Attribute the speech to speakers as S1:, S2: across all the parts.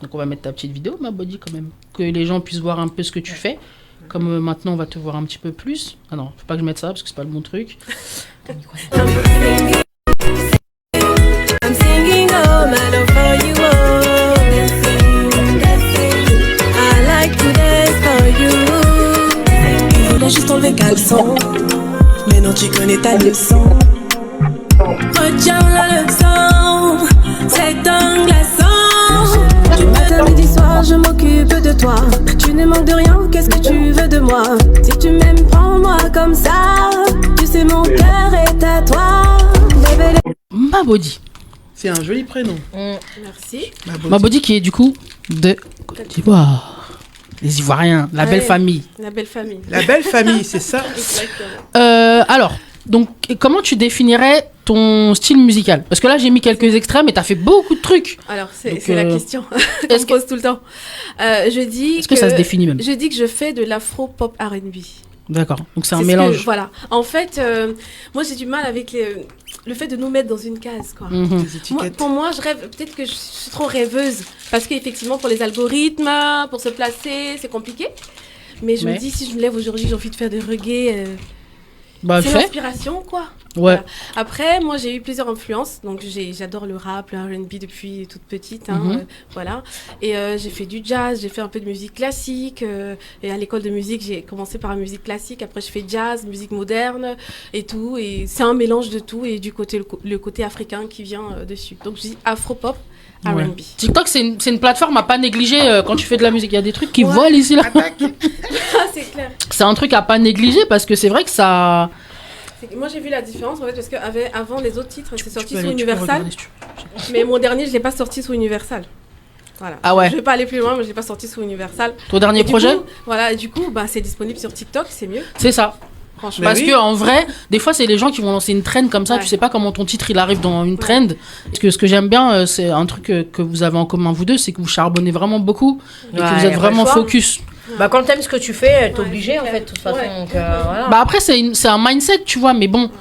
S1: Donc on va mettre ta petite vidéo, ma body quand même. Que les gens puissent voir un peu ce que tu fais. Comme maintenant on va te voir un petit peu plus. Ah non, faut pas que je mette ça parce que c'est pas le bon truc.
S2: I'm singing oh my love for you oh I like to dance for you. Il voulait juste enlever le caleçon, mais non tu connais ta leçon. Retiens la leçon, c'est un glaçon. Du matin midi soir je m'occupe de toi. Tu ne manques de rien, qu'est-ce que tu veux de moi? Si tu m'aimes prends-moi comme ça. Tu sais mon cœur est à toi. Bébé.
S1: Ma body.
S3: C'est un joli prénom.
S2: Merci.
S1: Ma body qui est du coup de Côte d'Ivoire. Les Ivoiriens, la belle famille.
S2: La belle famille.
S3: La belle famille, c'est ça.
S1: Alors, donc, comment tu définirais ton style musical? Parce que là, j'ai mis quelques extraits, mais t'as fait beaucoup de trucs.
S2: Alors, c'est
S1: Donc,
S2: la question qu'on me pose tout le temps. Je dis
S1: Est-ce que ça se définit même?
S2: Je dis que je fais de l'afro-pop R&B.
S1: D'accord, donc c'est un mélange.
S2: Voilà. En fait, moi, j'ai du mal avec le fait de nous mettre dans une case, quoi. Pour moi, je rêve... Peut-être que je suis trop rêveuse. Parce qu'effectivement, pour les algorithmes, pour se placer, c'est compliqué. Mais je me dis, si je me lève aujourd'hui, j'ai envie de faire des reggae... c'est l'inspiration, quoi.
S1: Ouais.
S2: Voilà. Après, moi, j'ai eu plusieurs influences. Donc, j'adore le rap, le R&B depuis toute petite. Voilà. Et j'ai fait du jazz, j'ai fait un peu de musique classique. Et à l'école de musique, j'ai commencé par la musique classique. Après, je fais jazz, musique moderne et tout. Et c'est un mélange de tout. Et du côté, le côté africain qui vient dessus. Donc, je dis afro-pop. R&B.
S1: Ouais. TikTok, c'est une plateforme à pas négliger quand tu fais de la musique. Il y a des trucs qui volent ici, là.
S2: C'est clair.
S1: C'est un truc à pas négliger parce que c'est vrai que ça...
S2: Moi, j'ai vu la différence, en fait, parce qu'avant, les autres titres, c'est sorti sous Universal. Mais mon dernier, je l'ai pas sorti sous Universal. Voilà.
S1: Ah ouais.
S2: Je vais pas aller plus loin, mais je l'ai pas sorti sous Universal.
S1: Ton dernier projet?
S2: Voilà, et du coup, c'est disponible sur TikTok, c'est mieux.
S1: C'est ça.
S2: Franchement.
S1: Parce que en vrai, des fois, c'est les gens qui vont lancer une trend comme ça. Tu sais pas comment ton titre il arrive dans une trend. Parce que ce que j'aime bien, c'est un truc que vous avez en commun vous deux, c'est que vous charbonnez vraiment beaucoup et que vous êtes vraiment focus.
S4: Bah quand t'aimes ce que tu fais, t'es obligé en fait de toute façon. Donc, voilà.
S1: Bah après c'est un mindset, tu vois. Mais bon,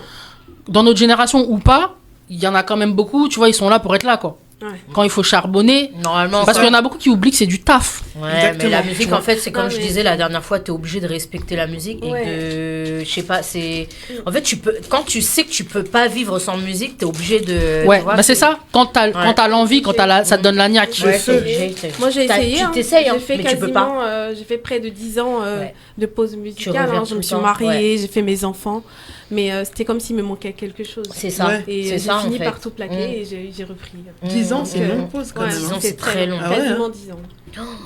S1: dans notre génération ou pas, il y en a quand même beaucoup. Tu vois, ils sont là pour être là, quoi. Ouais. Quand il faut charbonner, normalement, parce qu'il y en a beaucoup qui oublient que c'est du taf.
S4: Ouais, exactement. Mais la musique, en fait, c'est comme je disais la dernière fois, t'es obligé de respecter la musique et de, je sais pas, c'est, en fait, quand tu sais que tu peux pas vivre sans musique, t'es obligé de.
S1: Ouais, bah c'est ça. Quand t'as l'envie, quand ça te donne la niaque.
S2: Moi, j'ai essayé.
S4: Tu t'essayes,
S2: mais tu peux pas. J'ai fait près de 10 ans de pause musicale. Je me suis mariée, j'ai fait mes enfants. Mais c'était comme s'il me manquait quelque chose.
S4: C'est ça.
S2: Et j'ai fini par tout plaquer et j'ai repris.
S3: 10 ans, c'est une longue pause quand même.
S4: 10 ans, c'est très long.
S2: Quasiment 10 ans.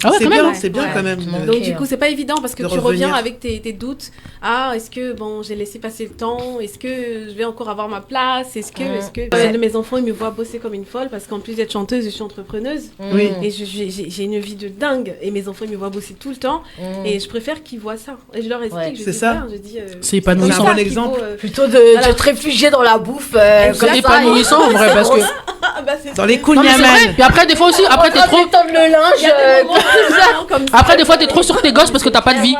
S1: Ah ouais,
S3: c'est bien quand même.
S2: Donc du coup, c'est pas évident parce que tu reviens avec tes doutes. Ah, est-ce que j'ai laissé passer le temps? Est-ce que je vais encore avoir ma place? Est-ce que mes enfants ils me voient bosser comme une folle parce qu'en plus d'être chanteuse, je suis entrepreneuse.
S3: Oui.
S2: Et j'ai une vie de dingue et mes enfants ils me voient bosser tout le temps et je préfère qu'ils voient ça. Et je leur explique.
S3: C'est ça.
S1: C'est épanouissant.
S3: C'est un bon exemple.
S4: Plutôt de te réfugier dans la bouffe.
S1: C'est épanouissant en vrai parce que
S3: dans les kouign-amann.
S1: Puis après des fois aussi, après t'es trop.
S4: Le linge.
S1: Après, des fois, t'es trop sur tes gosses parce que t'as pas de vie.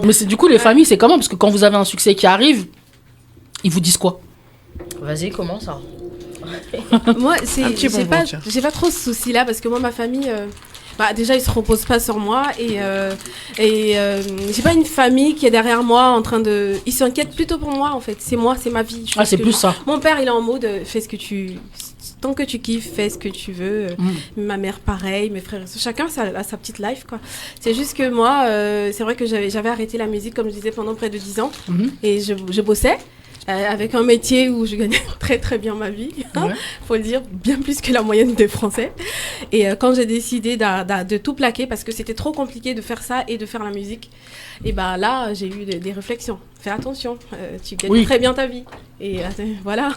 S1: Mais c'est du coup, les familles, c'est comment? Parce que quand vous avez un succès qui arrive, ils vous disent quoi?
S4: Vas-y, commence.
S2: Moi, j'ai pas trop ce souci-là parce que moi, ma famille. Déjà, ils se reposent pas sur moi et j'ai pas une famille qui est derrière moi en train de. Ils s'inquiètent plutôt pour moi en fait. C'est moi, c'est ma vie.
S1: C'est plus ça.
S2: Mon père, il est en mode fais ce que tu. Tant que tu kiffes, fais ce que tu veux. Ma mère, pareil, mes frères, chacun a sa petite life, quoi. C'est juste que moi, c'est vrai que j'avais arrêté la musique, comme je disais, pendant près de 10 ans. Et je bossais avec un métier où je gagnais très, très bien ma vie. Faut le dire, bien plus que la moyenne des Français. Et quand j'ai décidé de tout plaquer, parce que c'était trop compliqué de faire ça et de faire la musique, et là, j'ai eu des réflexions. Fais attention, tu gagnes très bien ta vie. Et voilà,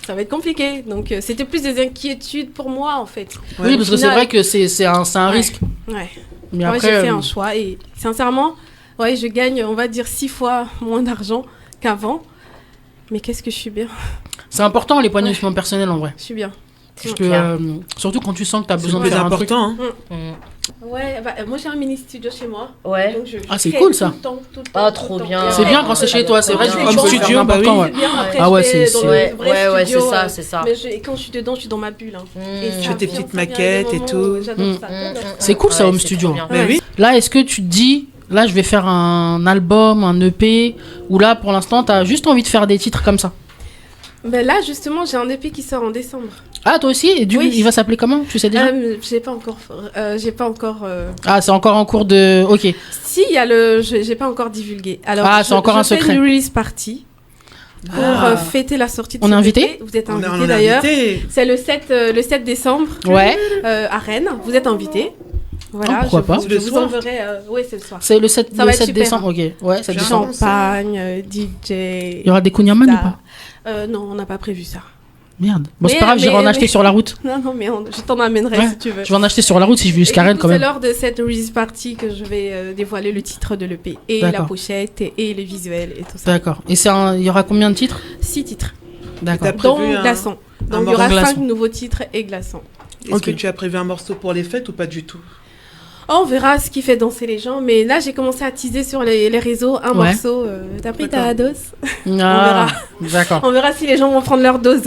S2: ça va être compliqué. Donc, c'était plus des inquiétudes pour moi, en fait.
S1: Oui, parce que c'est vrai que c'est un risque.
S2: Ouais.
S1: Mais
S2: après,
S1: j'ai
S2: fait un choix. Et sincèrement, je gagne, on va dire, 6 fois moins d'argent qu'avant. Mais qu'est-ce que je suis bien.
S1: C'est important, l'épanouissement personnel, en vrai.
S2: Je suis bien.
S1: Parce que, surtout quand tu sens que tu as besoin de faire un truc.
S3: C'est important, hein.
S2: Ouais, moi j'ai un mini studio chez moi.
S4: Ouais.
S2: Donc
S1: c'est cool ça.
S2: Tout le temps,
S4: Ah, trop bien.
S1: C'est bien quand c'est chez toi, c'est vrai,
S2: Ouais,
S1: comme studio, bah oui. Ah ouais, c'est
S4: c'est ça.
S2: Mais quand je suis dedans, je suis dans ma bulle.
S3: Tu fais tes petites maquettes et tout.
S2: J'adore ça.
S1: C'est cool ça, home studio.
S3: Mais oui.
S1: Là, est-ce que tu te dis, là, je vais faire un album, un EP, ou là, pour l'instant, t'as juste envie de faire des titres comme ça?
S2: Ben là, justement, j'ai un EP qui sort en décembre.
S1: Ah, toi aussi? Et
S2: Oui.
S1: il va s'appeler comment? Tu sais déjà?
S2: J'ai pas encore.
S1: Ah, c'est encore en cours de. Ok.
S2: Si, j'ai pas encore divulgué. Alors,
S1: c'est encore un secret.
S2: Je fais une release party pour fêter la sortie de
S1: On est
S2: cet
S1: invité?
S2: EP. Vous êtes invité d'ailleurs. C'est le 7 décembre.
S1: Ouais.
S2: À Rennes. Vous êtes invité. Voilà,
S1: pourquoi pas?
S2: Je vous enverrai. Oui, c'est le soir.
S1: C'est le 7,
S2: Ça va être
S1: 7
S2: super.
S1: décembre. Ok. Ouais, 7 décembre.
S2: Champagne, DJ.
S1: Il y aura des Kunyaman ou pas?
S2: Non, on n'a pas prévu ça.
S1: Merde. Bon, c'est pas grave, j'irai en acheter sur la route.
S2: Non, mais je t'en amènerai si tu veux.
S1: Je vais en acheter sur la route si je vais jusqu'à Rennes quand même.
S2: C'est lors de cette release party que je vais dévoiler le titre de l'EP et la pochette et les visuels et tout ça.
S1: D'accord. Et il y aura combien de titres?
S2: 6 titres.
S1: D'accord.
S2: Dont Glaçon. Donc il y aura
S1: Glaçon.
S2: 5 nouveaux titres et Glaçon.
S3: Est-ce que tu as prévu un morceau pour les fêtes ou pas du tout?
S2: On verra ce qui fait danser les gens, mais là j'ai commencé à teaser sur les réseaux un morceau. T'as pris ta dose?
S1: Ah, d'accord.
S2: On verra si les gens vont prendre leur dose.